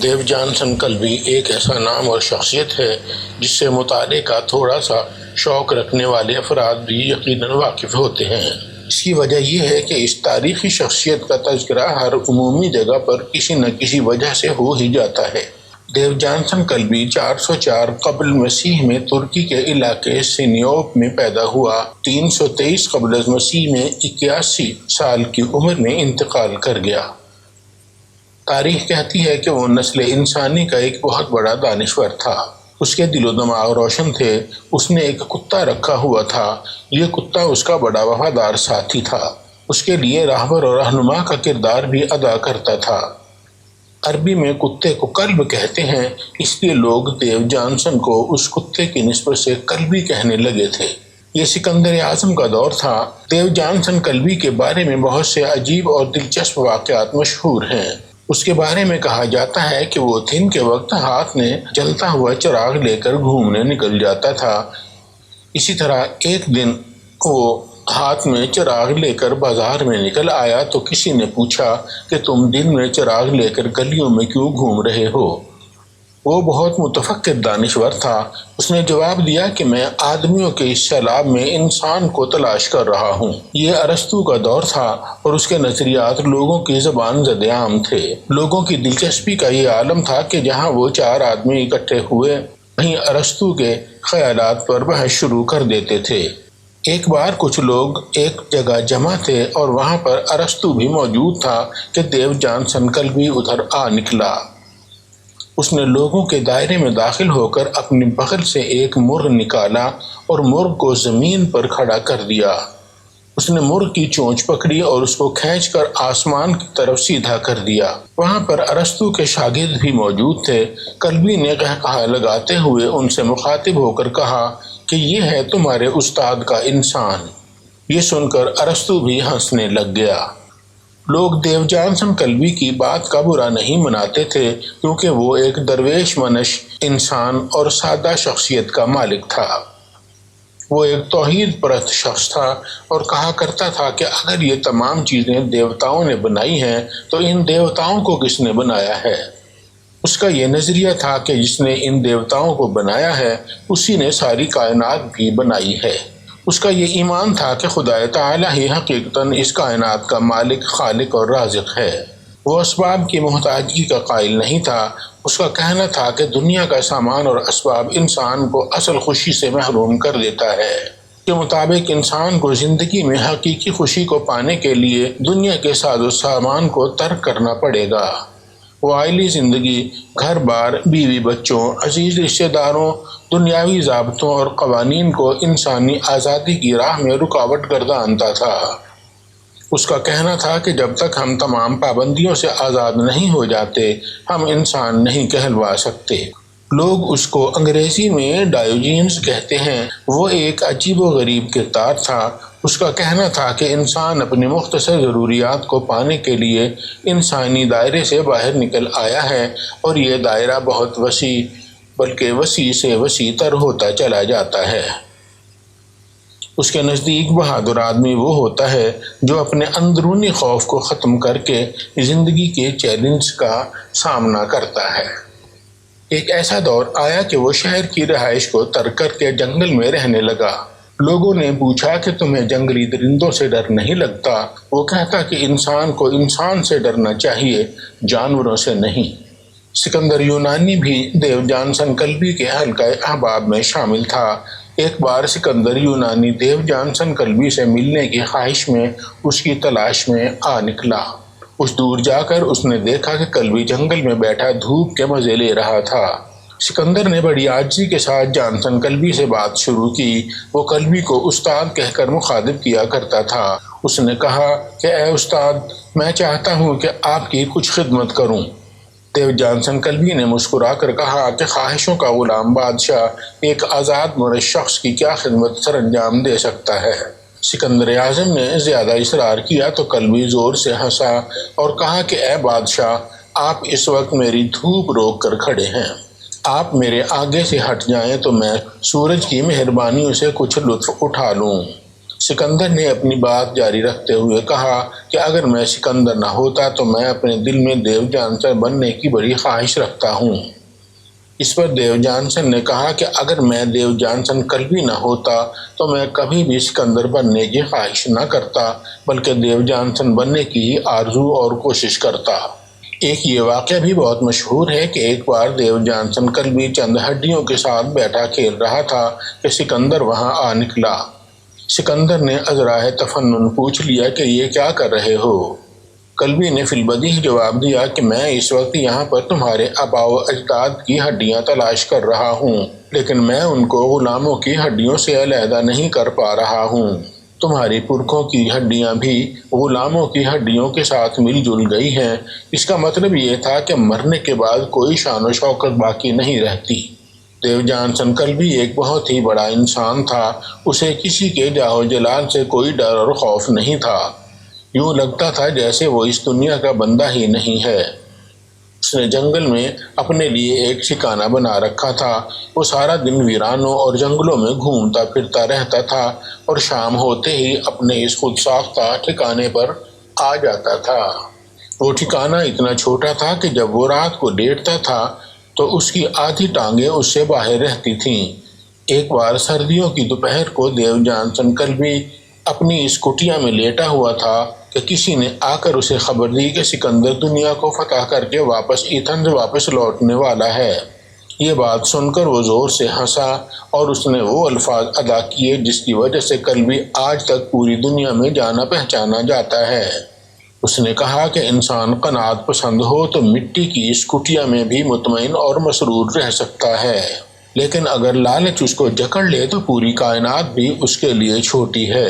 دیو Johnson کلبی ایک ایسا نام اور شخصیت ہے جس سے مطالعے کا تھوڑا سا شوق رکھنے والے افراد بھی یقیناً واقف ہوتے ہیں۔ اس کی وجہ یہ ہے کہ اس تاریخی شخصیت کا تذکرہ ہر عمومی جگہ پر کسی نہ کسی وجہ سے ہو ہی جاتا ہے۔ دیو جانسن کلبی 404 قبل مسیح میں ترکی کے علاقے سینیوپ میں پیدا ہوا۔ 323 قبل مسیح میں 81 سال کی عمر میں انتقال کر گیا۔ تاریخ کہتی ہے کہ وہ نسل انسانی کا ایک بہت بڑا دانشور تھا۔ اس کے دل و دماغ روشن تھے۔ اس نے ایک کتا رکھا ہوا تھا۔ یہ کتا اس کا بڑا وفادار ساتھی تھا۔ اس کے لیے راہبر اور رہنما کا کردار بھی ادا کرتا تھا۔ عربی میں کتے کو کلب کہتے ہیں، اس لیے لوگ دیو جانسن کو اس کتے کی نسبت سے کلبی کہنے لگے تھے۔ یہ سکندر اعظم کا دور تھا۔ دیو جانسن کلبی کے بارے میں بہت سے عجیب اور دلچسپ واقعات مشہور ہیں۔ اس کے بارے میں کہا جاتا ہے کہ وہ دن کے وقت ہاتھ میں جلتا ہوا چراغ لے کر گھومنے نکل جاتا تھا۔ اسی طرح ایک دن وہ ہاتھ میں چراغ لے کر بازار میں نکل آیا تو کسی نے پوچھا کہ تم دن میں چراغ لے کر گلیوں میں کیوں گھوم رہے ہو؟ وہ بہت متفکر دانشور تھا۔ اس نے جواب دیا کہ میں آدمیوں کے اس سیلاب میں انسان کو تلاش کر رہا ہوں۔ یہ ارسطو کا دور تھا اور اس کے نظریات لوگوں کی زبان زد عام تھے۔ لوگوں کی دلچسپی کا یہ عالم تھا کہ جہاں وہ 4 آدمی اکٹھے ہوئے وہیں ارسطو کے خیالات پر بحث شروع کر دیتے تھے۔ ایک بار کچھ لوگ ایک جگہ جمع تھے اور وہاں پر ارسطو بھی موجود تھا کہ دیو جانسن کلبی ادھر آ نکلا۔ اس نے لوگوں کے دائرے میں داخل ہو کر اپنی بغل سے ایک مرغ نکالا اور مرغ کو زمین پر کھڑا کر دیا۔ اس نے مرغ کی چونچ پکڑی اور اس کو کھینچ کر آسمان کی طرف سیدھا کر دیا۔ وہاں پر ارسطو کے شاگرد بھی موجود تھے۔ کلبی نے قہقہہ لگاتے ہوئے ان سے مخاطب ہو کر کہا کہ یہ ہے تمہارے استاد کا انسان۔ یہ سن کر ارسطو بھی ہنسنے لگ گیا۔ لوگ دیو جانسن کلبی کی بات کا برا نہیں مناتے تھے کیونکہ وہ ایک درویش منش انسان اور سادہ شخصیت کا مالک تھا۔ وہ ایک توحید پرست شخص تھا اور کہا کرتا تھا کہ اگر یہ تمام چیزیں دیوتاؤں نے بنائی ہیں تو ان دیوتاؤں کو کس نے بنایا ہے؟ اس کا یہ نظریہ تھا کہ جس نے ان دیوتاؤں کو بنایا ہے اسی نے ساری کائنات بھی بنائی ہے۔ اس کا یہ ایمان تھا کہ خدا تعالیٰ ہی حقیقتاً اس کائنات کا مالک، خالق اور رازق ہے۔ وہ اسباب کی محتاجی کا قائل نہیں تھا۔ اس کا کہنا تھا کہ دنیا کا سامان اور اسباب انسان کو اصل خوشی سے محروم کر دیتا ہے۔ اس کے مطابق انسان کو زندگی میں حقیقی خوشی کو پانے کے لیے دنیا کے ساز و سامان کو ترک کرنا پڑے گا۔ وہ عائلی زندگی، گھر بار، بیوی بچوں، عزیز رشتہ داروں، دنیاوی ضابطوں اور قوانین کو انسانی آزادی کی راہ میں رکاوٹ گردانتا تھا۔ اس کا کہنا تھا کہ جب تک ہم تمام پابندیوں سے آزاد نہیں ہو جاتے ہم انسان نہیں کہلوا سکتے۔ لوگ اس کو انگریزی میں ڈایوجینز کہتے ہیں۔ وہ ایک عجیب و غریب کردار تھا۔ اس کا کہنا تھا کہ انسان اپنی مختصر ضروریات کو پانے کے لیے انسانی دائرے سے باہر نکل آیا ہے اور یہ دائرہ بہت وسیع بلکہ وسیع سے وسیع تر ہوتا چلا جاتا ہے۔ اس کے نزدیک بہادر آدمی وہ ہوتا ہے جو اپنے اندرونی خوف کو ختم کر کے زندگی کے چیلنج کا سامنا کرتا ہے۔ ایک ایسا دور آیا کہ وہ شہر کی رہائش کو ترک کر کے جنگل میں رہنے لگا۔ لوگوں نے پوچھا کہ تمہیں جنگلی درندوں سے ڈر نہیں لگتا؟ وہ کہتا کہ انسان کو انسان سے ڈرنا چاہیے، جانوروں سے نہیں۔ سکندر یونانی بھی دیو جانسن کلبی کے حلقہ احباب میں شامل تھا۔ ایک بار سکندر یونانی دیو جانسن کلبی سے ملنے کی خواہش میں اس کی تلاش میں آ نکلا۔ کچھ دور جا کر اس نے دیکھا کہ کلبی جنگل میں بیٹھا دھوپ کے مزے لے رہا تھا۔ سکندر نے بڑی عاجزی کے ساتھ جانسن کلبی سے بات شروع کی۔ وہ کلبی کو استاد کہہ کر مخاطب کیا کرتا تھا۔ اس نے کہا کہ اے استاد، میں چاہتا ہوں کہ آپ کی کچھ خدمت کروں۔ دیو جانسن کلبی نے مسکرا کر کہا کہ خواہشوں کا غلام بادشاہ ایک آزاد مرد شخص کی کیا خدمت سر انجام دے سکتا ہے؟ سکندر اعظم نے زیادہ اصرار کیا تو کلبی زور سے ہنسا اور کہا کہ اے بادشاہ، آپ اس وقت میری دھوپ روک کر کھڑے ہیں۔ آپ میرے آگے سے ہٹ جائیں تو میں سورج کی مہربانیوں سے کچھ لطف اٹھا لوں۔ سکندر نے اپنی بات جاری رکھتے ہوئے کہا کہ اگر میں سکندر نہ ہوتا تو میں اپنے دل میں دیو جانسن بننے کی بڑی خواہش رکھتا ہوں۔ اس پر دیو جانسن نے کہا کہ اگر میں دیو جانسن کلبی نہ ہوتا تو میں کبھی بھی سکندر بننے کی خواہش نہ کرتا، بلکہ دیو جانسن بننے کی ہی آرزو اور کوشش کرتا۔ ایک یہ واقعہ بھی بہت مشہور ہے کہ ایک بار دیو جانسن کلبی چند ہڈیوں کے ساتھ بیٹھا کھیل رہا تھا کہ سکندر وہاں آ نکلا۔ سکندر نے عذرائے تفنن پوچھ لیا کہ یہ کیا کر رہے ہو؟ کلبی نے فی البدیہہ جواب دیا کہ میں اس وقت یہاں پر تمہارے آباء و اجداد کی ہڈیاں تلاش کر رہا ہوں، لیکن میں ان کو غلاموں کی ہڈیوں سے علیحدہ نہیں کر پا رہا ہوں۔ تمہاری پرکھوں کی ہڈیاں بھی غلاموں کی ہڈیوں کے ساتھ مل جل گئی ہیں۔ اس کا مطلب یہ تھا کہ مرنے کے بعد کوئی شان و شوکت باقی نہیں رہتی۔ دیو جانسن کلبی ایک بہت ہی بڑا انسان تھا، اسے کسی کے جاہ و جلال سے کوئی ڈر اور خوف نہیں تھا، یوں لگتا تھا جیسے وہ اس دنیا کا بندہ ہی نہیں ہے۔ اس نے جنگل میں اپنے لیے ایک ٹھکانہ بنا رکھا تھا، وہ سارا دن ویرانوں اور جنگلوں میں گھومتا پھرتا رہتا تھا اور شام ہوتے ہی اپنے اس خود ساختہ ٹھکانے پر آ جاتا تھا۔ وہ ٹھکانہ اتنا چھوٹا تھا کہ جب وہ رات کو لیٹتا تھا تو اس کی آدھی ٹانگیں اس سے باہر رہتی تھیں۔ ایک بار سردیوں کی دوپہر کو دیو جانسن کلبی اپنی اس کٹیا میں لیٹا ہوا تھا کہ کسی نے آ کر اسے خبر دی کہ سکندر دنیا کو فتح کر کے ایتھنز واپس لوٹنے والا ہے۔ یہ بات سن کر وہ زور سے ہنسا اور اس نے وہ الفاظ ادا کیے جس کی وجہ سے کلبی آج تک پوری دنیا میں جانا پہچانا جاتا ہے۔ اس نے کہا کہ انسان قناعت پسند ہو تو مٹی کی اس کٹیا میں بھی مطمئن اور مسرور رہ سکتا ہے، لیکن اگر لالچ اس کو جکڑ لے تو پوری کائنات بھی اس کے لیے چھوٹی ہے۔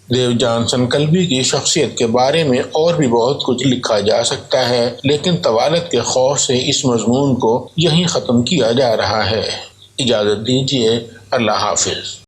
دیو جانسن کلبی کی شخصیت کے بارے میں اور بھی بہت کچھ لکھا جا سکتا ہے، لیکن طوالت کے خوف سے اس مضمون کو یہیں ختم کیا جا رہا ہے۔ اجازت دیجیے، اللہ حافظ۔